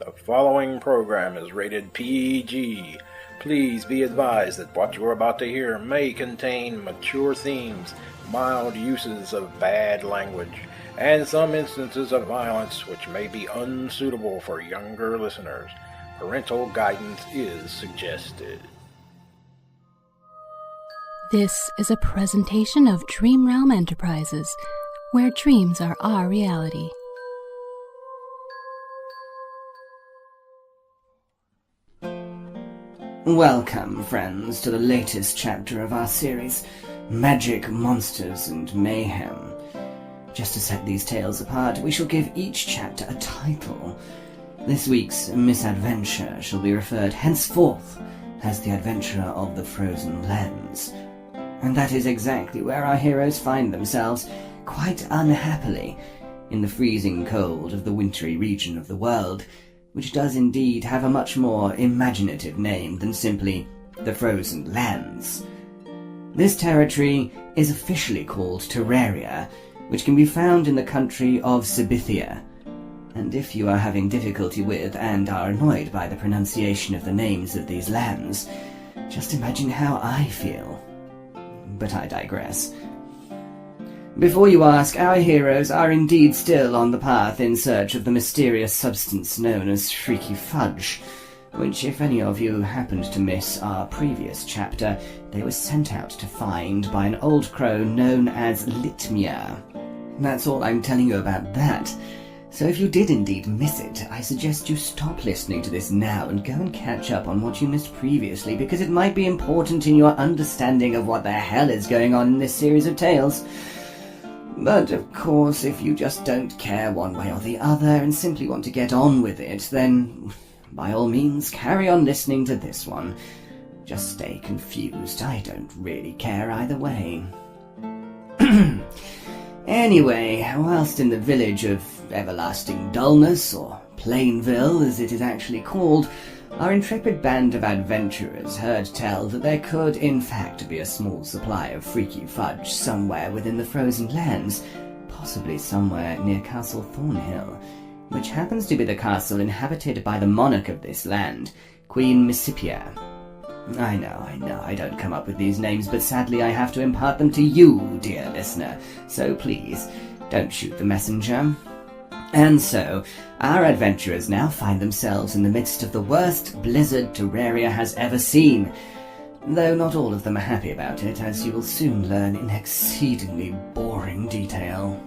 The following program is rated PG. Please be advised that what you are about to hear may contain mature themes, mild uses of bad language, and some instances of violence which may be unsuitable for younger listeners. Parental guidance is suggested. This is a presentation of Dream Realm Enterprises, where dreams are our reality. Welcome, friends, to the latest chapter of our series, Magic, Monsters, and Mayhem. Just to set these tales apart, we shall give each chapter a title. This week's misadventure shall be referred henceforth as the Adventure of the Frozen Lens. And that is exactly where our heroes find themselves, quite unhappily, in the freezing cold of the wintry region of the world, which does indeed have a much more imaginative name than simply the Frozen Lands. This territory is officially called Terraria, which can be found in the country of Missipia. And if you are having difficulty with and are annoyed by the pronunciation of the names of these lands, just imagine how I feel. But I digress. Before you ask, our heroes are indeed still on the path in search of the mysterious substance known as Freaky Fudge, which, if any of you happened to miss our previous chapter, they were sent out to find by an old crow known as Litmia. That's all I'm telling you about that. So if you did indeed miss it, I suggest you stop listening to this now and go and catch up on what you missed previously, because it might be important in your understanding of what the hell is going on in this series of tales. But, of course, if you just don't care one way or the other and simply want to get on with it, then, by all means, carry on listening to this one. Just stay confused. I don't really care either way. Anyway, whilst in the village of Everlasting Dullness, or Plainville as it is actually called, our intrepid band of adventurers heard tell that there could, in fact, be a small supply of Freaky Fudge somewhere within the Frozen Lands, possibly somewhere near Castle Thornhill, which happens to be the castle inhabited by the monarch of this land, Queen Missipia. I know, I don't come up with these names, but sadly I have to impart them to you, dear listener, so please, don't shoot the messenger. And so, our adventurers now find themselves in the midst of the worst blizzard Terraria has ever seen, though not all of them are happy about it, as you will soon learn in exceedingly boring detail.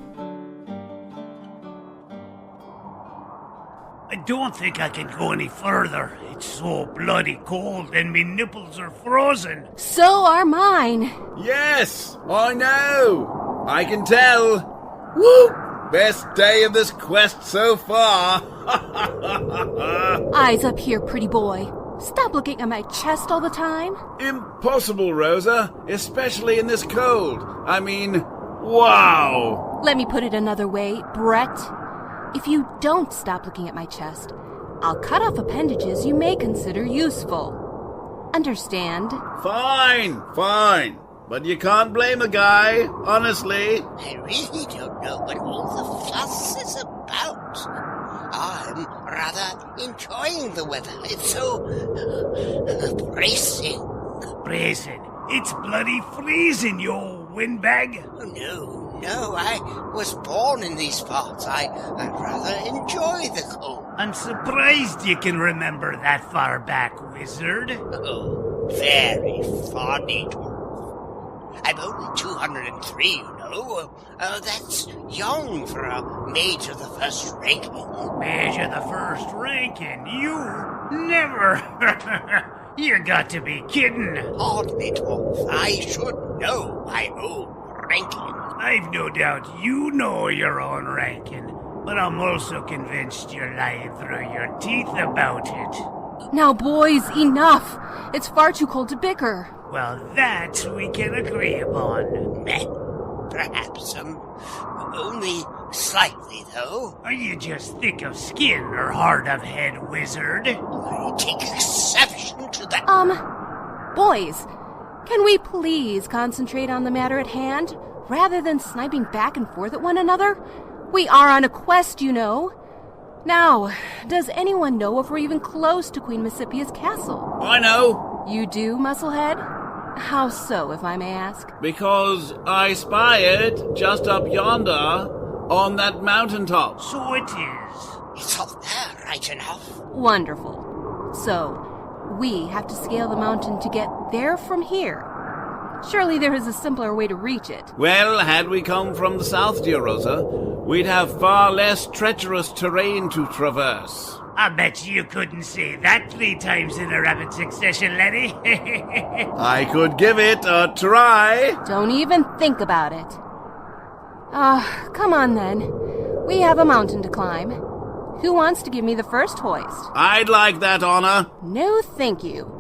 I don't think I can go any further. It's so bloody cold and me nipples are frozen. So are mine. Yes, I know. I can tell. Woo! Best day of this quest so far. Eyes up here, pretty boy. Stop looking at my chest all the time. Impossible, Rosa, especially in this cold. I mean, wow. Let me put it another way, Brett. If you don't stop looking at my chest, I'll cut off appendages you may consider useful. Understand? Fine. But you can't blame a guy, honestly. I really don't know what all the fuss is about. I'm rather enjoying the weather. It's so bracing. Bracing? It's bloody freezing, you old windbag. Oh, no, I was born in these parts. I'd rather enjoy the cold. I'm surprised you can remember that far back, wizard. Oh, very funny, dwarf. I'm only 203, you know. That's young for a mage of the first ranking. Mage of the first ranking? You? Never! You got to be kidding. Pardon me, dwarf. I should know my own ranking. I've no doubt you know your own ranking, but I'm also convinced you're lying through your teeth about it. Now, boys, enough. It's far too cold to bicker. Well, that we can agree upon. Perhaps, only slightly, though. Are you just thick of skin or hard of head, wizard? I take exception to that. Boys, can we please concentrate on the matter at hand, rather than sniping back and forth at one another? We are on a quest, you know. Now, does anyone know if we're even close to Queen Missipia's castle? I know, You do, Musclehead? How so, if I may ask? because I spy it just up yonder on that mountaintop. So it is. It's up there, right enough. Wonderful. So, we have to scale the mountain to get there from here. Surely there is a simpler way to reach it. Well, had we come from the south, dear Rosa, we'd have far less treacherous terrain to traverse. I bet you couldn't say that 3 times in a rapid succession, Lenny. I could give it a try. Don't even think about it. Come on then. We have a mountain to climb. Who wants to give me the first hoist? I'd like that honor. No, thank you.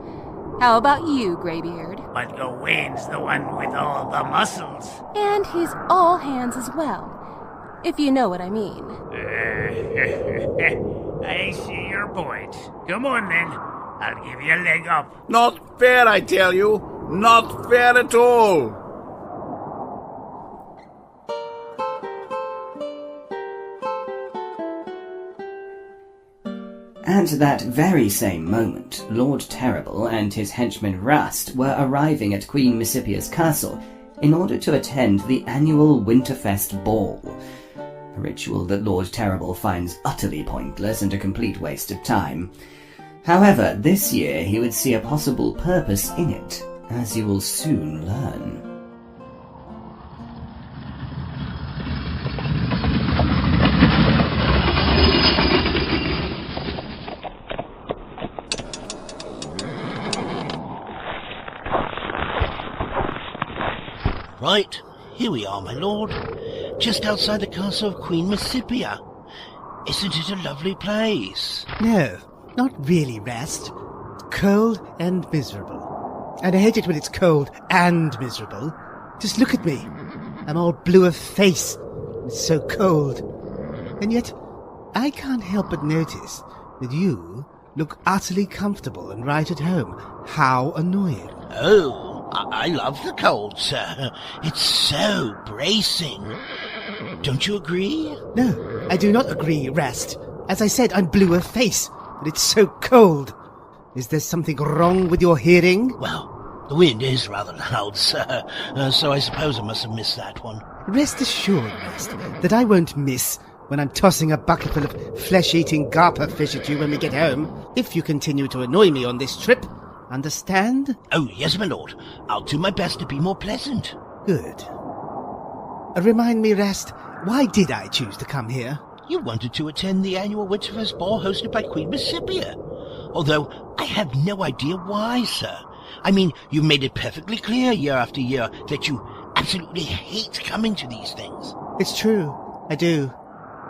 How about you, Greybeard? But Gawain's the one with all the muscles. And he's all hands as well, if you know what I mean. I see your point. Come on then. I'll give you a leg up. Not fair, I tell you. Not fair at all. At that very same moment, Lord Terrible and his henchman Rust were arriving at Queen Missipia's castle in order to attend the Annual Winterfest Ball, a ritual that Lord Terrible finds utterly pointless and a complete waste of time. However, this year he would see a possible purpose in it, as you will soon learn. Right, here we are, my lord. Just outside the castle of Queen Missipia. Isn't it a lovely place? No, not really, Rest. Cold and miserable. And I hate it when it's cold and miserable. Just look at me. I'm all blue of face. It's so cold. And yet, I can't help but notice that you look utterly comfortable and right at home. How annoying. Oh, I love the cold, sir. It's so bracing. Don't you agree? No, I do not agree, Rest. As I said, I'm blue of face, but it's so cold. Is there something wrong with your hearing? Well, the wind is rather loud, sir, so I suppose I must have missed that one. Rest assured, Rest, that I won't miss when I'm tossing a bucketful of flesh-eating garper fish at you when we get home, if you continue to annoy me on this trip. Understand? Oh, yes, my lord. I'll do my best to be more pleasant. Good. Remind me, Rest, why did I choose to come here? You wanted to attend the Annual Winterfest Ball hosted by Queen Missipia. Although, I have no idea why, sir. I mean, you've made it perfectly clear year after year that you absolutely hate coming to these things. It's true, I do.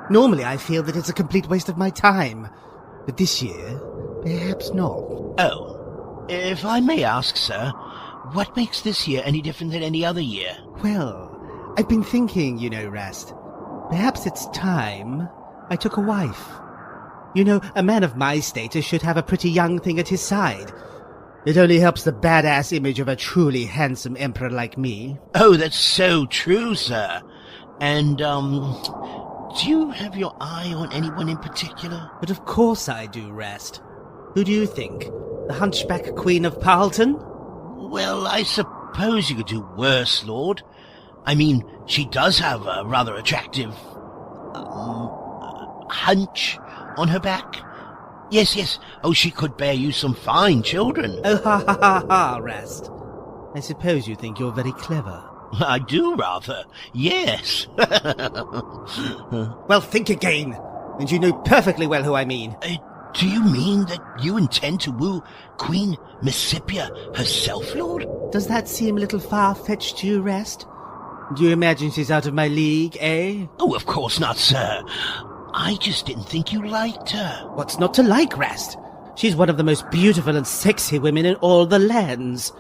Normally I feel that it's a complete waste of my time. But this year, perhaps not. Oh. If I may ask, sir, what makes this year any different than any other year? Well, I've been thinking, you know, Rast. Perhaps it's time I took a wife. You know, a man of my status should have a pretty young thing at his side. It only helps the badass image of a truly handsome emperor like me. Oh, that's so true, sir. And, do you have your eye on anyone in particular? But of course I do, Rast. Who do you think? The hunchback queen of Parleton? Well, I suppose you could do worse, Lord. I mean, she does have a rather attractive, hunch on her back. Yes. Oh, she could bear you some fine children. Oh, ha, Rast. I suppose you think you're very clever. I do, rather. Yes. Well, think again. And you know perfectly well who I mean. Do you mean that you intend to woo Queen Missipia herself, Lord? Does that seem a little far-fetched to you, Rast? Do you imagine she's out of my league, eh? Oh, of course not, sir. I just didn't think you liked her. What's not to like, Rast? She's one of the most beautiful and sexy women in all the lands.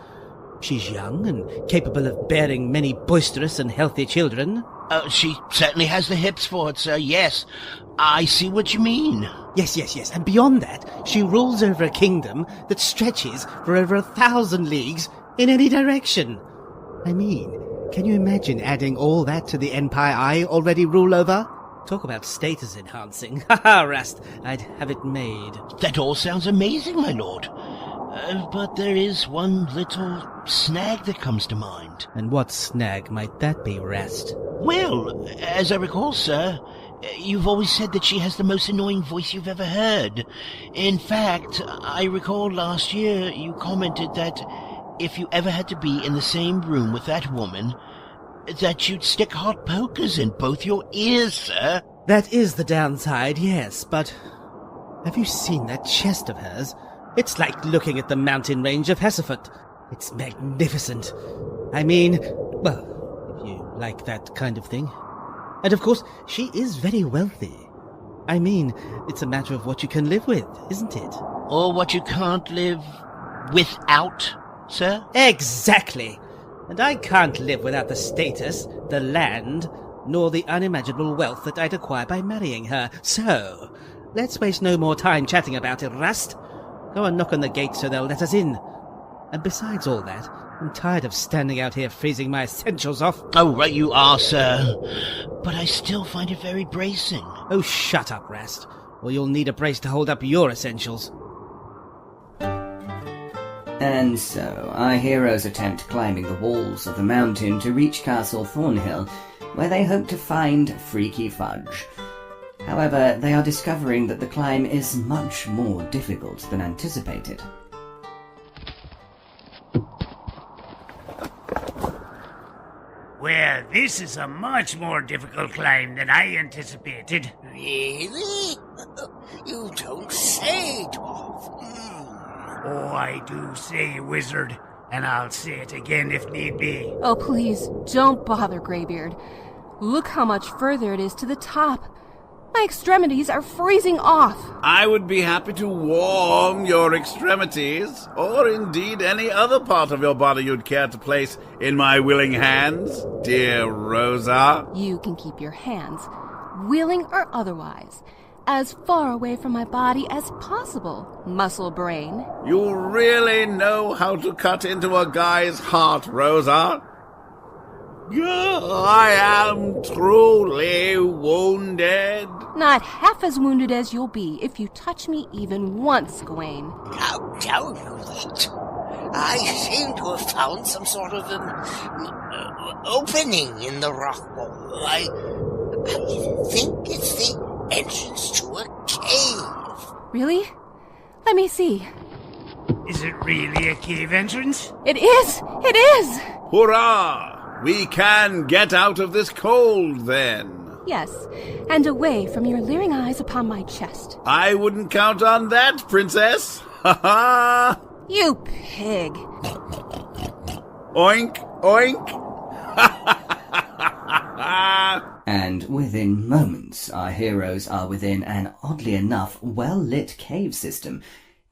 She's young and capable of bearing many boisterous and healthy children. She certainly has the hips for it, sir, yes. I see what you mean. Yes. And beyond that, she rules over a kingdom that stretches for over 1,000 leagues in any direction. I mean, can you imagine adding all that to the empire I already rule over? Talk about status enhancing. Haha, Rast, I'd have it made. That all sounds amazing, my lord. But there is one little snag that comes to mind. And what snag might that be, Rast? Well, as I recall, sir, you've always said that she has the most annoying voice you've ever heard. In fact, I recall last year you commented that if you ever had to be in the same room with that woman, that you'd stick hot pokers in both your ears, sir. That is the downside, yes, but have you seen that chest of hers? It's like looking at the mountain range of Hesefort. It's magnificent. I mean, well, if you like that kind of thing. And of course, she is very wealthy. I mean, it's a matter of what you can live with, isn't it? Or what you can't live without, sir? Exactly! And I can't live without the status, the land, nor the unimaginable wealth that I'd acquire by marrying her. So, let's waste no more time chatting about it, Rast. Go and knock on the gate so they'll let us in. And besides all that, I'm tired of standing out here freezing my essentials off. Oh, right you are, sir. But I still find it very bracing. Oh, shut up, Rast, or you'll need a brace to hold up your essentials. And so, our heroes attempt climbing the walls of the mountain to reach Castle Thornhill, where they hope to find Freaky Fudge. However, they are discovering that the climb is much more difficult than anticipated. Well, this is a much more difficult climb than I anticipated. Really? You don't say, Dwarf. Oh, I do say, wizard, and I'll say it again if need be. Oh, please, don't bother, Greybeard. Look how much further it is to the top. My extremities are freezing off. I would be happy to warm your extremities, or indeed any other part of your body you'd care to place in my willing hands, dear Rosa. You can keep your hands, willing or otherwise, as far away from my body as possible, muscle brain. You really know how to cut into a guy's heart, Rosa. I am truly wounded. Not half as wounded as you'll be if you touch me even once, Gawain. How dare you that? I seem to have found some sort of opening in the rock wall. I think it's the entrance to a cave. Really? Let me see. Is it really a cave entrance? It is! It is! Hurrah! We can get out of this cold, then. Yes, and away from your leering eyes upon my chest. I wouldn't count on that, Princess. Ha ha! You pig! Oink, oink! And within moments, our heroes are within an oddly enough well-lit cave system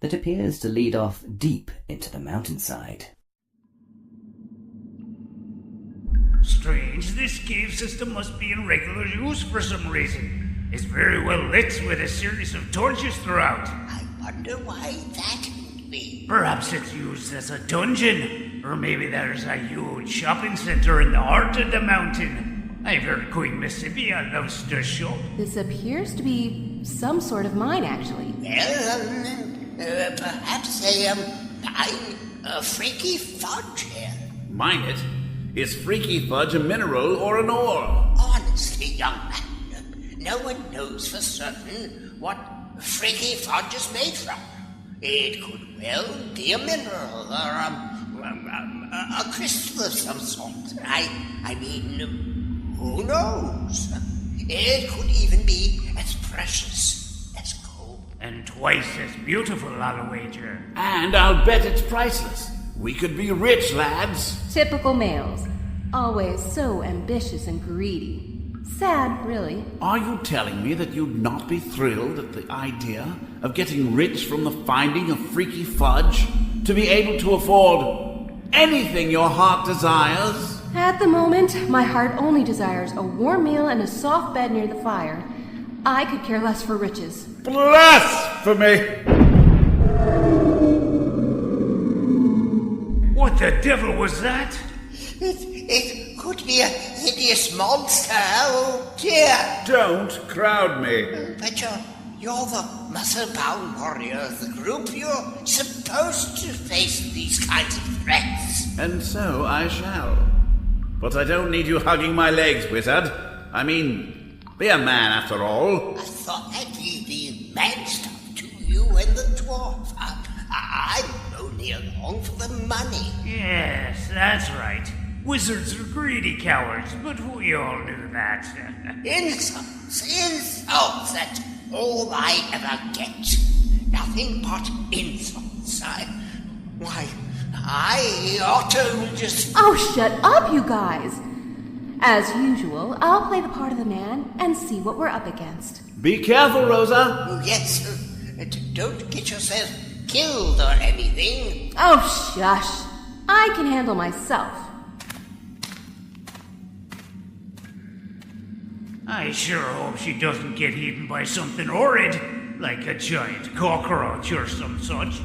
that appears to lead off deep into the mountainside. Strange, this cave system must be in regular use for some reason. It's very well lit with a series of torches throughout. I wonder why that would be. Perhaps it's used as a dungeon, or maybe there's a huge shopping center in the heart of the mountain. I've heard Queen Missipia loves to shop. This appears to be some sort of mine, actually. Well, perhaps they mine a Freaky Fudge here. Mine it? Is Freaky Fudge a mineral or an ore? Honestly, young man, no one knows for certain what Freaky Fudge is made from. It could well be a mineral or a crystal of some sort. I mean, who knows? It could even be as precious as gold. And twice as beautiful, I'll wager. And I'll bet it's priceless. We could be rich, lads. Typical males. Always so ambitious and greedy. Sad, really. Are you telling me that you'd not be thrilled at the idea of getting rich from the finding of Freaky Fudge? To be able to afford anything your heart desires? At the moment, my heart only desires a warm meal and a soft bed near the fire. I could care less for riches. Blasphemy! What the devil was that? It could would be a hideous monster, oh dear. Don't crowd me. But you're the muscle-bound warrior of the group. You're supposed to face these kinds of threats. And so I shall. But I don't need you hugging my legs, wizard. I mean, be a man after all. I thought that'd be the man stuff to you and the dwarf. I'm only along for the money. Yes, that's right. Wizards are greedy cowards, but we all knew that. Insults. That's all I ever get. Nothing but insults. I ought to just... Oh, shut up, you guys! As usual, I'll play the part of the man and see what we're up against. Be careful, Rosa. Oh, yes, don't get yourself killed or anything. Oh, shush. I can handle myself. I sure hope she doesn't get eaten by something horrid, like a giant cockroach or some such.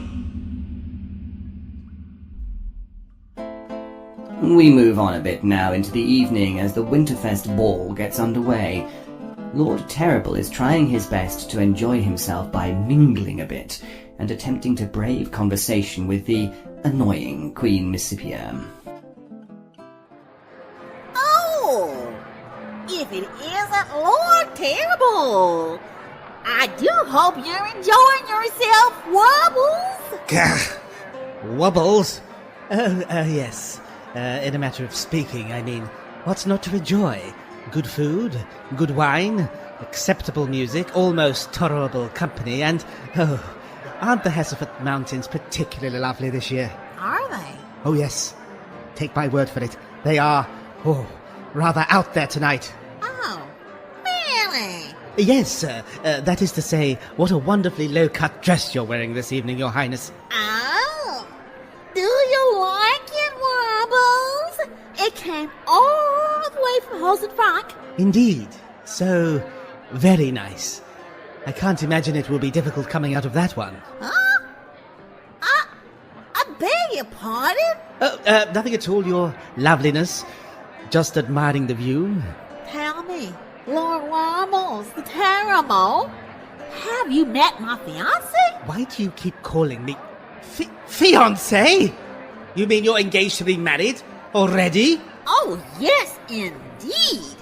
We move on a bit now into the evening as the Winterfest Ball gets underway. Lord Terrible is trying his best to enjoy himself by mingling a bit and attempting to brave conversation with the annoying Queen Missipia. Oh, if it isn't Lord Terrible, I do hope you're enjoying yourself, Wobbles. Gah! Wobbles? Yes. In a matter of speaking, I mean, what's not to enjoy? Good food, good wine, acceptable music, almost tolerable company, and, aren't the Hesefort Mountains particularly lovely this year? Are they? Oh, yes. Take my word for it. They are, rather out there tonight. Oh, really? Yes, that is to say, what a wonderfully low-cut dress you're wearing this evening, Your Highness. Oh, do you like it, Wobbles? It came all the way from Hosenfrank. Indeed. So very nice. I can't imagine it will be difficult coming out of that one. Huh? I beg your pardon? Nothing at all, Your Loveliness. Just admiring the view. Tell me, Lord Wobbles, the Terrible, have you met my fiancé? Why do you keep calling me fiancé? You mean you're engaged to be married already? Oh, yes, indeed.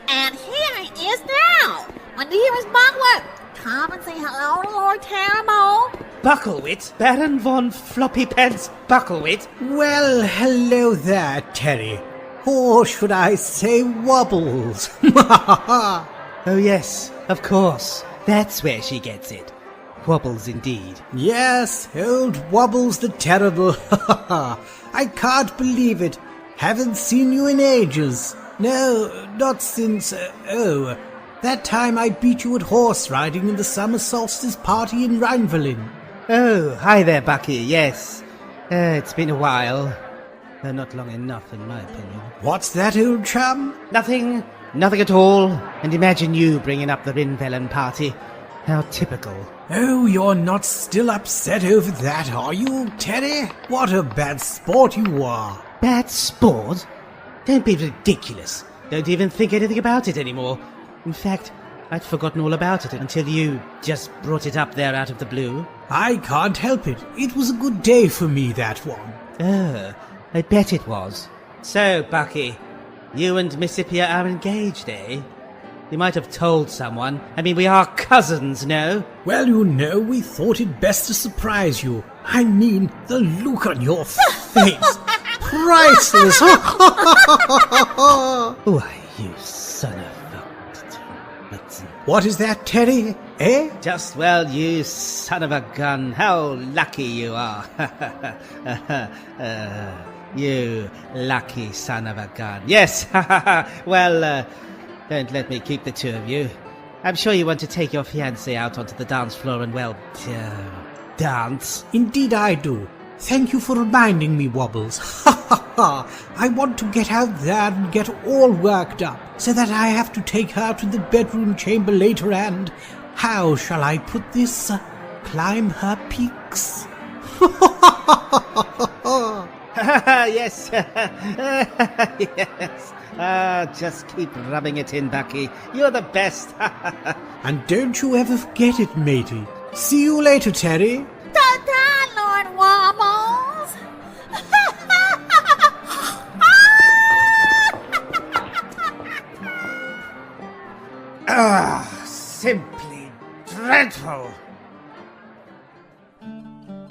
And here he is now. My dearest Bucklewit, come and say hello to Lord Terrible. Bucklewit? Baron von Floppypants Bucklewit? Well, hello there, Terry. Or should I say Wobbles? Oh, yes, of course. That's where she gets it. Wobbles, indeed. Yes, old Wobbles the Terrible. I can't believe it. Haven't seen you in ages. No, not since, that time I beat you at horse riding in the summer solstice party in Rheinvelin. Oh, hi there, Bucky, yes. It's been a while. Though not long enough, in my opinion. What's that, old chum? Nothing at all. And imagine you bringing up the Rheinvelin party. How typical. Oh, you're not still upset over that, are you, Terry? What a bad sport you are. Bad sport? Don't be ridiculous. Don't even think anything about it anymore. In fact, I'd forgotten all about it until you just brought it up there out of the blue. I can't help it. It was a good day for me, that one. Oh, I bet it was. So, Bucky, you and Missipia are engaged, eh? You might have told someone. I mean, we are cousins, no? Well, you know, we thought it best to surprise you. I mean, the look on your face. Priceless. Why, you son of a... What is that, Terry? Eh? Just, well, you son of a gun. How lucky you are. You lucky son of a gun. Yes, well, don't let me keep the two of you. I'm sure you want to take your fiancé out onto the dance floor and, well, dance. Indeed I do. Thank you for reminding me, Wobbles. I want to get out there and get all worked up, so that I have to take her to the bedroom chamber later and, how shall I put this, climb her peaks. Yes. Yes. Just keep rubbing it in, Bucky. You're the best. And don't you ever forget it, matey. See you later, Terry. Ta-ta, Lord Wobbles! Simply dreadful.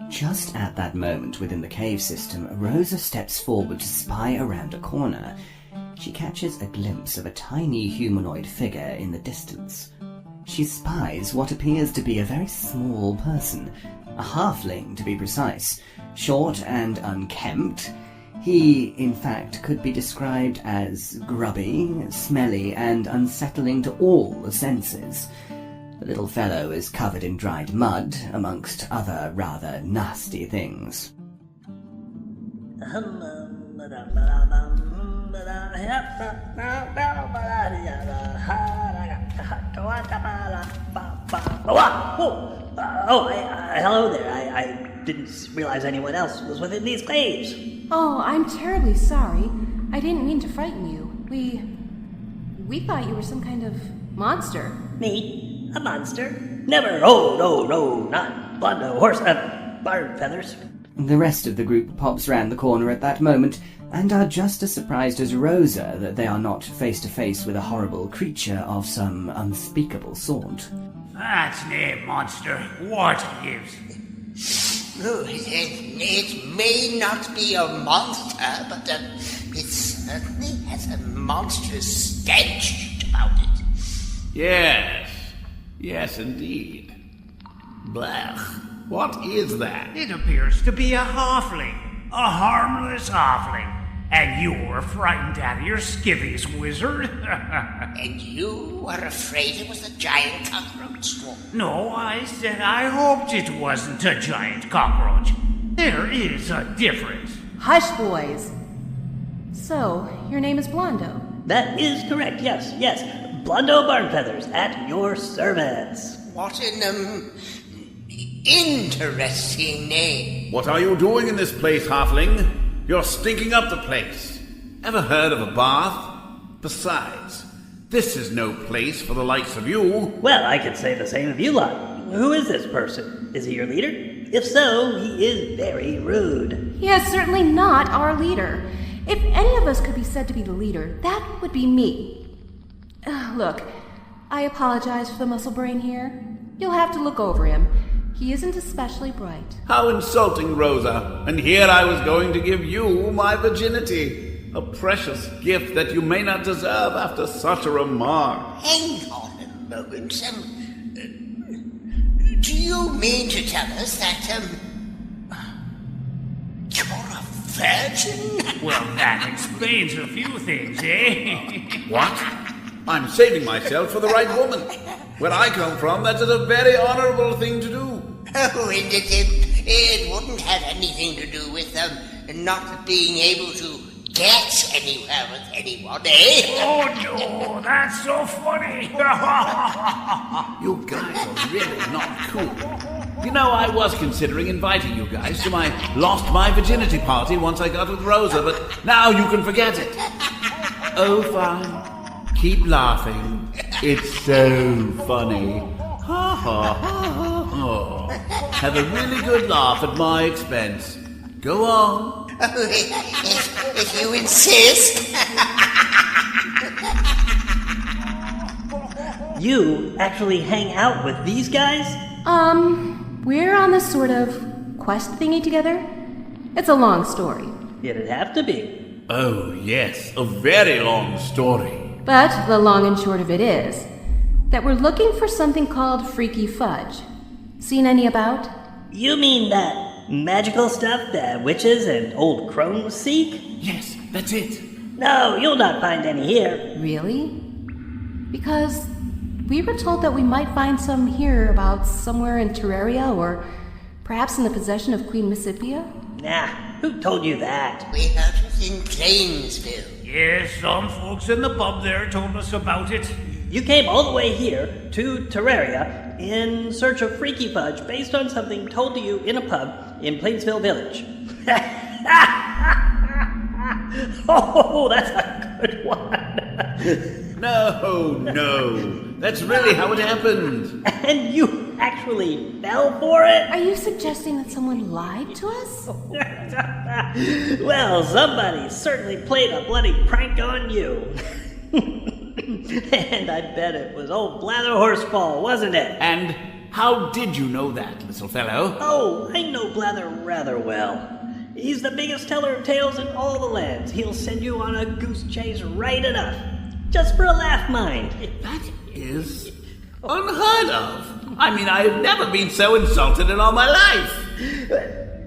Just at that moment within the cave system, Rosa steps forward to spy around a corner. She catches a glimpse of a tiny humanoid figure in the distance. She spies what appears to be a very small person, a halfling to be precise, short and unkempt. He, in fact, could be described as grubby, smelly, and unsettling to all the senses. The little fellow is covered in dried mud, amongst other rather nasty things. Hello there. I didn't realize anyone else was within these caves. Oh, I'm terribly sorry. I didn't mean to frighten you. We thought you were some kind of monster. Me? A monster? Never. Oh, no, not Blondo, horse, barn feathers. The rest of the group pops round the corner at that moment, and are just as surprised as Rosa that they are not face to face with a horrible creature of some unspeakable sort. That's no monster. What gives? Oh, it may not be a monster, but it certainly has a monstrous stench about it. Yes, indeed. Blech. What is that? It appears to be a halfling. A harmless halfling. And you were frightened out of your skivvies, wizard. And you were afraid it was a giant cockroach swarm? No, I said I hoped it wasn't a giant cockroach. There is a difference. Hush, boys. So, your name is Blondo? That is correct, yes. Blondo Barnfeathers, at your service. What an, interesting name. What are you doing in this place, halfling? You're stinking up the place. Ever heard of a bath? Besides, this is no place for the likes of you. Well, I could say the same of you lot. Who is this person? Is he your leader? If so, he is very rude. He is certainly not our leader. If any of us could be said to be the leader, that would be me. Look, I apologize for the muscle brain here. You'll have to look over him. He isn't especially bright. How insulting, Rosa. And here I was going to give you my virginity. A precious gift that you may not deserve after such a remark. Hang on a moment. Do you mean to tell us that, you're a virgin? Well, that explains a few things, eh? What? I'm saving myself for the right woman. Where I come from, that's a very honorable thing to do. Oh, and it wouldn't have anything to do with not being able to get anywhere with anyone, eh? Oh, no, that's so funny. You guys are really not cool. You know, I was considering inviting you guys to my Lost My Virginity party once I got with Rosa, but now you can forget it. Oh, fine. Keep laughing. It's so funny. Ha ha ha ha. Have a really good laugh at my expense. Go on. Oh, if you insist. You actually hang out with these guys? We're on this sort of quest thingy together. It's a long story. It'd have to be. Oh, yes, a very long story. But the long and short of it is that we're looking for something called Freaky Fudge. Seen any about? You mean that magical stuff that witches and old crones seek? Yes, that's it. No, you'll not find any here. Really? Because we were told that we might find some here about somewhere in Terraria or perhaps in the possession of Queen Missipia. Nah, who told you that? We heard it in Plainsville. Yes, some folks in the pub there told us about it. You came all the way here to Terraria in search of Freaky Fudge based on something told to you in a pub in Plainsville Village. Oh, that's a good one. No. That's really how it happened. And you actually fell for it? Are you suggesting that someone lied to us? Well, somebody certainly played a bloody prank on you. And I bet it was old Blather Horseball, wasn't it? And how did you know that, little fellow? Oh, I know Blather rather well. He's the biggest teller of tales in all the lands. He'll send you on a goose chase right enough. Just for a laugh, mind. That is unheard of. I mean, I have never been so insulted in all my life.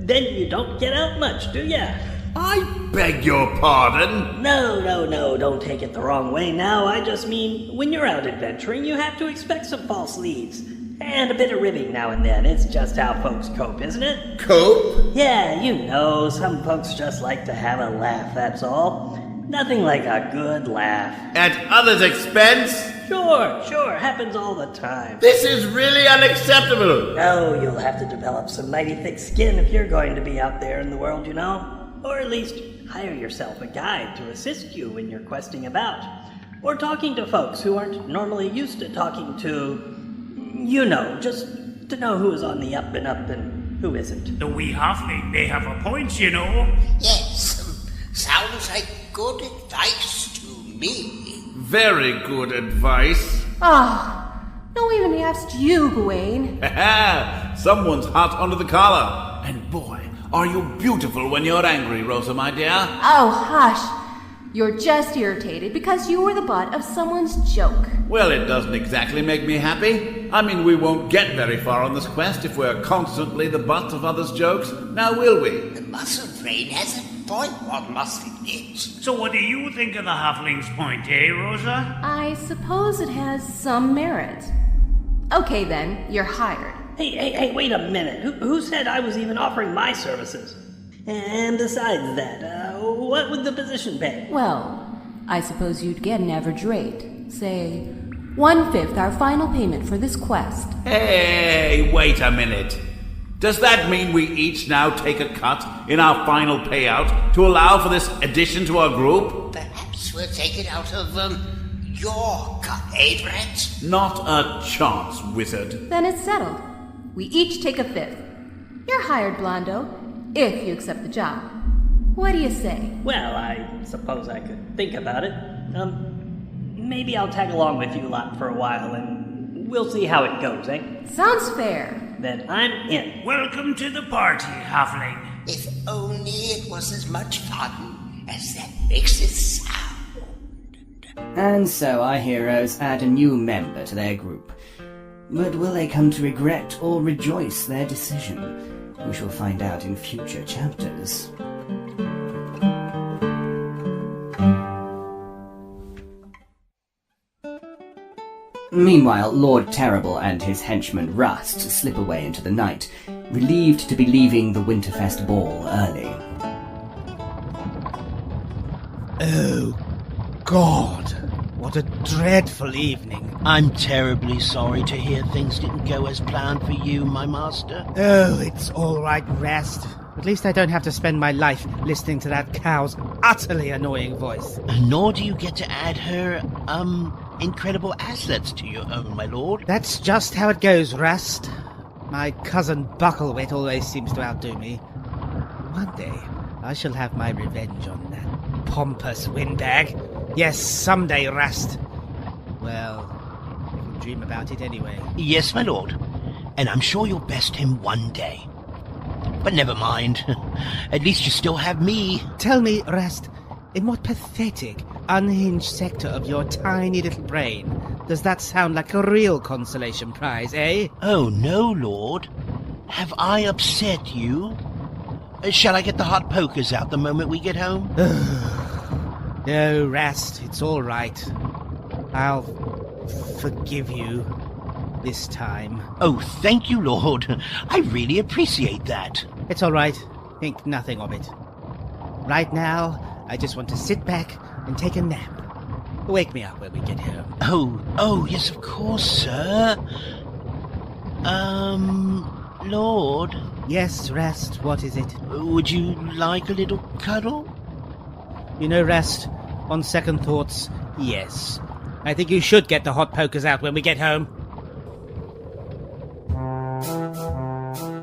Then you don't get out much, do ya? I beg your pardon. No, don't take it the wrong way now. I just mean, when you're out adventuring, you have to expect some false leads. And a bit of ribbing now and then. It's just how folks cope, isn't it? Cope? Yeah, you know, some folks just like to have a laugh, that's all. Nothing like a good laugh. At others' expense? Sure, happens all the time. This is really unacceptable. Oh, you'll have to develop some mighty thick skin if you're going to be out there in the world, you know. Or at least hire yourself a guide to assist you when you're questing about. Or talking to folks who aren't normally used to talking to, you know, just to know who is on the up and who isn't. The wee halfling, they have a point, you know. Yes, sounds like good advice to me. Very good advice. No one even asked you, Gawain. Someone's hot under the collar. And boy, are you beautiful when you're angry, Rosa, my dear. Oh, hush. You're just irritated because you were the butt of someone's joke. Well, it doesn't exactly make me happy. I mean, we won't get very far on this quest if we're constantly the butt of others' jokes. Now, will we? The muscle brain has a point, what must it is? So what do you think of the halfling's point, eh, Rosa? I suppose it has some merit. Okay then, you're hired. Hey, wait a minute. Who said I was even offering my services? And besides that, what would the position pay? Well, I suppose you'd get an average rate. Say, 1/5 our final payment for this quest. Hey, wait a minute. Does that mean we each now take a cut in our final payout to allow for this addition to our group? Perhaps we'll take it out of, your cut, eh, friends? Not a chance, wizard. Then it's settled. We each take 1/5. You're hired, Blondo, if you accept the job. What do you say? Well, I suppose I could think about it. Maybe I'll tag along with you lot for a while, and we'll see how it goes, eh? Sounds fair. Then I'm in. Welcome to the party, halfling. If only it was as much fun as that makes it sound. And so our heroes add a new member to their group. But will they come to regret or rejoice their decision? We shall find out in future chapters. Meanwhile, Lord Terrible and his henchman Rust slip away into the night, relieved to be leaving the Winterfest Ball early. Oh, God. What a dreadful evening. I'm terribly sorry to hear things didn't go as planned for you, my master. Oh, it's all right, Rest. At least I don't have to spend my life listening to that cow's utterly annoying voice. Nor do you get to add her, incredible assets to your own, my lord. That's just how it goes, Rust. My cousin Bucklewit always seems to outdo me. One day, I shall have my revenge on that pompous windbag. Yes, someday, Rust. Well, I can dream about it anyway. Yes, my lord. And I'm sure you'll best him one day. But never mind. At least you still have me. Tell me, Rust, in what pathetic, unhinged sector of your tiny little brain does that sound like a real consolation prize, eh? Oh, no, lord. Have I upset you? Shall I get the hot pokers out the moment we get home? No, Rust, it's all right. I'll forgive you this time. Oh, thank you, Lord. I really appreciate that. It's all right. Think nothing of it. Right now, I just want to sit back and take a nap. Wake me up when we get home. Oh, yes, of course, sir. Lord? Yes, Rust, what is it? Would you like a little cuddle? Rest, on second thoughts, yes. I think you should get the hot pokers out when we get home.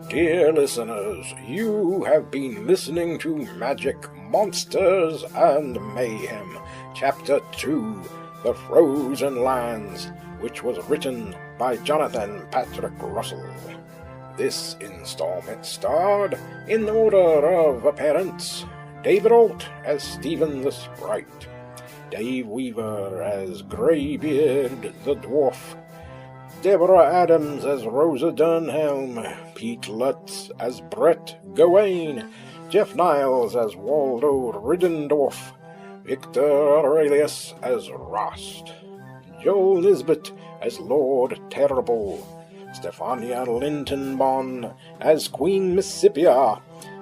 Dear listeners, you have been listening to Magic, Monsters, and Mayhem, Chapter 2, The Frozen Lands, which was written by Jonathan Patrick Russell. This installment starred, in order of appearance, David Alt as Stephen the Sprite, Dave Weaver as Greybeard the Dwarf, Deborah Adams as Rosa Dunhelm, Pete Lutz as Brett Gawain, Jeff Niles as Waldo Riddendorf, Victor Aurelius as Rost, Joel Nisbet as Lord Terrible, Stefania Lintonbon as Queen Missipia,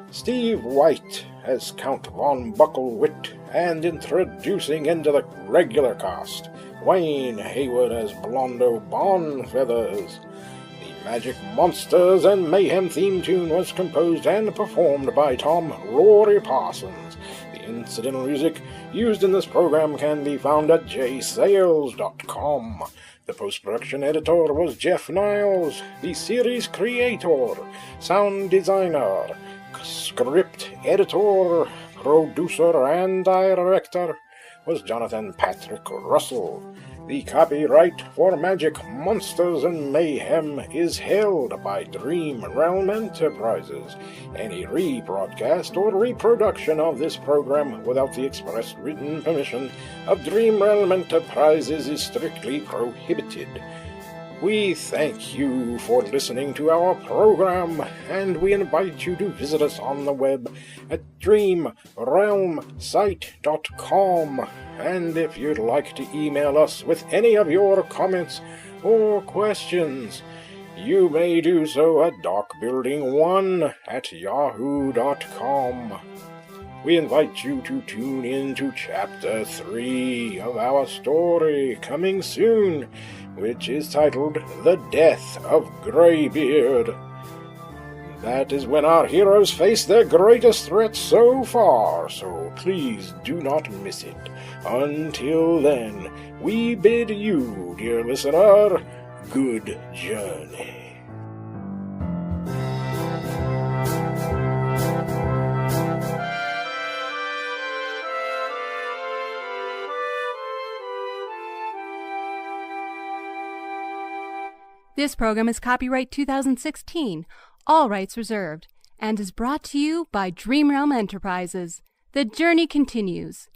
Steve White as Count Von Bucklewit, and introducing into the regular cast, Wayne Hayward as Blondo Bonfeathers. The Magic, Monsters, and Mayhem theme tune was composed and performed by Tom Rory Parsons. The incidental music used in this program can be found at jsales.com. The post-production editor was Jeff Niles. The series creator, sound designer, script editor, producer, and director was Jonathan Patrick Russell. The copyright for Magic, Monsters, and Mayhem is held by Dream Realm Enterprises. Any rebroadcast or reproduction of this program without the express written permission of Dream Realm Enterprises is strictly prohibited. We thank you for listening to our program, and we invite you to visit us on the web at dreamrealmsite.com. And if you'd like to email us with any of your comments or questions, you may do so at darkbuilding1@yahoo.com. We invite you to tune in to Chapter 3 of our story coming soon, which is titled The Death of Greybeard. That is when our heroes face their greatest threat so far, so please do not miss it. Until then, we bid you, dear listener, good journey. This program is copyright 2016, all rights reserved, and is brought to you by Dream Realm Enterprises. The journey continues.